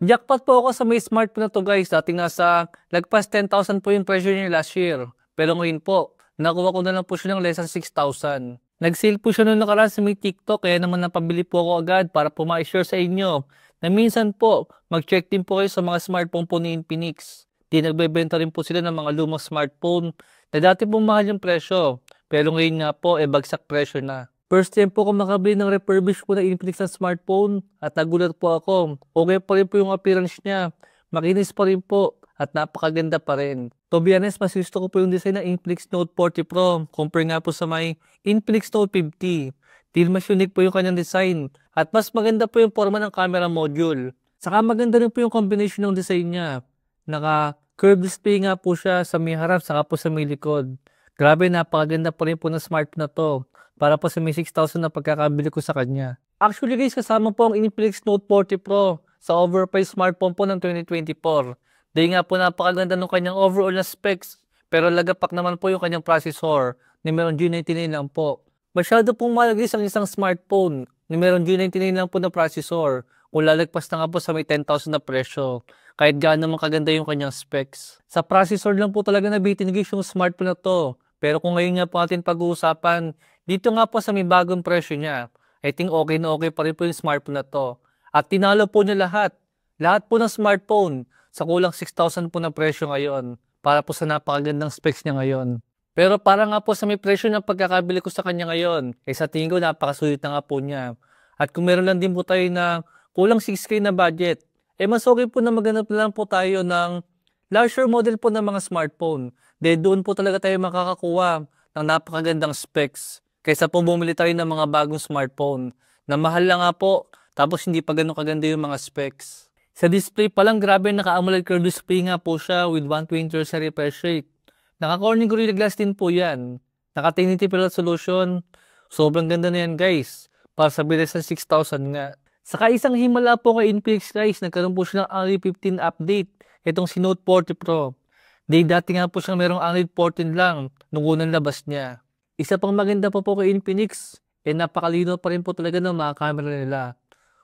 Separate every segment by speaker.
Speaker 1: Jackpot po ako sa may smartphone na 'to guys, dating nasa lagpas 10,000 po yung presyo niya last year. Pero ngayon po, nakuha ko na lang po siya ng less than 6,000. Nag-sale po siya nung nakaraan sa may TikTok kaya naman napabili po ako agad para po ma-share sa inyo na minsan po mag-check din po kayo sa mga smartphone po ni Infinix. Nagbebenta rin po sila ng mga lumang smartphone na dati po mahal yung presyo. Pero ngayon nga po, bagsak presyo na. First time po ako makabili ng refurbished po na Infinix na smartphone at nagulat po ako. Okay pa rin po yung appearance niya. Makinis pa rin po at napakaganda pa rin. To be honest, mas gusto ko po yung design ng Infinix Note 40 Pro compare nga po sa may Infinix Note 50. Dahil mas unique po yung kanyang design at mas maganda po yung forma ng camera module. Saka maganda rin po yung combination ng design niya. Naka-curved display nga po siya sa may harap saka po sa may likod. Grabe, napakaganda pa rin po ng smartphone na to. Para po sa may 6,000 na pagkakabili ko sa kanya. Actually guys, kasama po ang Infinix Note 40 Pro sa overpriced smartphone po ng 2024. Dahil nga po napakaganda ng kanyang overall na specs. Pero lagapak naman po yung kanyang processor na meron G99 lang po. Masyado pong malagis ang isang smartphone na meron G99 lang po na processor. Kung lalagpas na nga po sa may 10,000 na presyo. Kahit gaano naman kaganda yung kanyang specs. Sa processor lang po talaga nabitin guys yung smartphone na to. Pero kung ngayon nga po natin pag-uusapan, dito nga po sa may bagong presyo niya, I think okay na okay pa rin po yung smartphone na to. At tinalo po niya lahat. Lahat po ng smartphone sa kulang 6,000 po na presyo ngayon para po sa napakagandang specs niya ngayon. Pero para nga po sa may presyo ng pagkakabili ko sa kanya ngayon, sa tingin ko napakasulit na nga po niya. At kung meron lang din po tayo na kulang 6K na budget, mas okay po na maghanap na lang po tayo ng larger model po ng mga smartphone. Doon po talaga tayo makakakuha ng napakagandang specs kaysa po bumili tayo ng mga bagong smartphone na mahal lang nga po tapos hindi pa ganun kaganda yung mga specs. Sa display pa lang, grabe, naka-AMOLED curved display nga po siya with 120Hz refresh rate. Naka-Corning Gorilla Glass din po yan. Naka-1080p resolution. Sobrang ganda na yan guys. Para sa bilis ng 6,000 nga. Saka isang himala po kay Infinix guys, nagkaroon po siya ng Android 15 update. Itong si Note 40 Pro. Dati nga po siyang merong Android 14 lang nung unang labas niya. Isa pang maganda pa po kay Infinix, napakalino pa rin po talaga ng mga camera nila.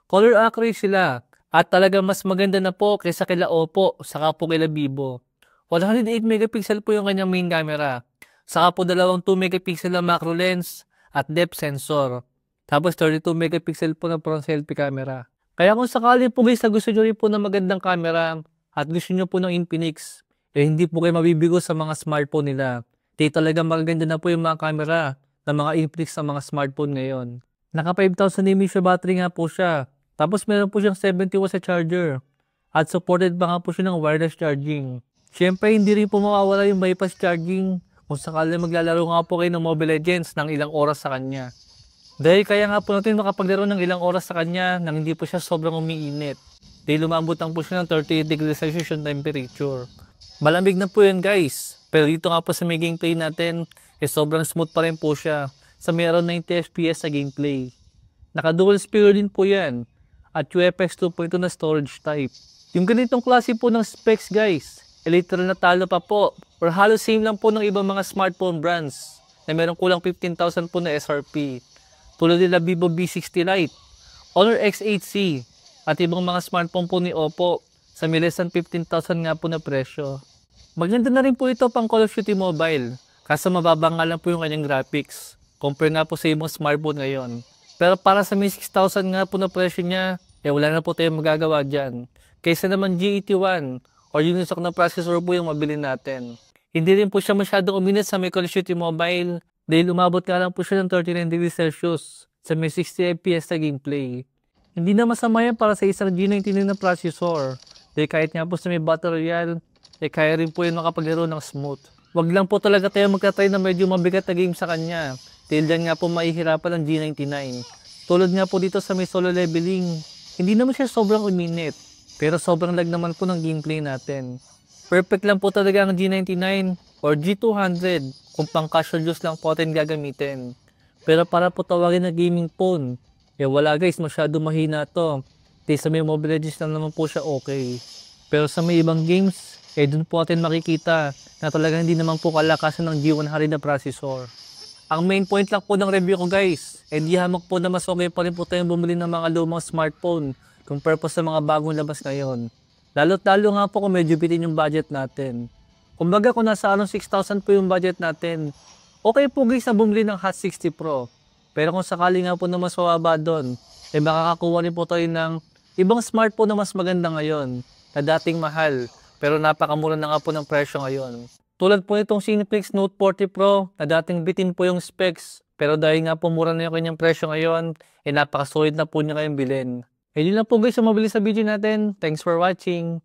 Speaker 1: Color accurate sila at talaga mas maganda na po kaysa kila Oppo saka po kila Vivo. 108 megapixel po yung kanyang main camera. Saka po dalawang 2 megapixel na macro lens at depth sensor. Tapos 32 megapixel po na front selfie camera. Kaya kung sakali po guys na gusto nyo rin po ng magandang camera at gusto nyo po ng Infinix, hindi po kayo mabibigo sa mga smartphone nila. Talaga magaganda na po yung mga camera ng mga Infinix sa mga smartphone ngayon. Naka 5,000 mAh battery nga po siya. Tapos meron po siyang 70 watts na charger. At supported pa nga po siya ng wireless charging. Siyempre hindi rin po mawawala yung bypass charging kung sakali maglalaro nga po kayo ng Mobile Legends ng ilang oras sa kanya. Dahil kaya nga po natin makapaglaro ng ilang oras sa kanya nang hindi po siya sobrang umiinit. Dahil lumambot lang po siya ng 38 degrees Celsius yung temperature. Malamig na po yan guys. Pero dito nga po sa may gameplay natin, sobrang smooth pa rin po siya sa mayroon 90 FPS sa gameplay. Naka dual speaker din po yan. At UFS 2.2 na storage type. Yung ganitong klase po ng specs guys, literal na talo pa po. Or halos same lang po ng ibang mga smartphone brands na meron kulang 15,000 po na SRP. Tulad nila Vivo V60 Lite, Honor X8C, at ibang mga smartphone po ni Oppo sa may less than 15,000 nga po na presyo. Maganda na rin po ito pang Call of Duty Mobile, kaso mababa nga lang po yung kanyang graphics, compare nga po sa ibang smartphone ngayon. Pero para sa may 6,000 nga po na presyo niya, wala na po tayong magagawa dyan. Kaysa naman G81 o Unisoc na processor po yung mabili natin. Hindi rin po siya masyadong uminit sa may Call of Duty Mobile, dahil umabot nga lang po siya ng 39 degrees Celsius sa may 60 FPS na gameplay. Hindi na masama yan para sa isang G99 na processor. Dahil kahit nga po sa may Battle Royale, kaya rin po yun makapaglaro ng smooth. Wag lang po talaga tayo magkatry na medyo mabigat na game sa kanya. Dahil dyan nga po mahihirapan ang G99. Tulad nga po dito sa may solo leveling, hindi naman siya sobrang uminit. Pero sobrang lag naman po ng gameplay natin. Perfect lang po talaga ang G99 or G200 kung pang casual use lang po natin gagamitin. Pero para po tawagin na gaming phone, wala guys, masyado mahina to. Sa may Mobile Legends lang naman po siya okay. Pero sa may ibang games, dun po natin makikita na talagang hindi naman po kalakasan ng G100 na processor. Ang main point lang po ng review ko guys, di hamak po na mas okay pa rin po tayong bumili ng mga lumang smartphone compare po sa mga bagong labas ngayon. Lalo't lalo nga po kung medyo bitin yung budget natin. Kumbaga kung nasa 6,000 po yung budget natin, okay po guys na bumili ng Hot 60 Pro. Pero kung sakali nga po na mas mababa doon, makakakuha rin po tayo ng ibang smartphone na mas maganda ngayon, na dating mahal, pero napakamura na nga po ng presyo ngayon. Tulad po nitong Cineplex Note 40 Pro, na dating bitin po yung specs, pero dahil nga po mura na yung kanyang presyo ngayon, napakasolid na po niya kayong bilhin. Yun lang po guys, mabilis sa video natin. Thanks for watching.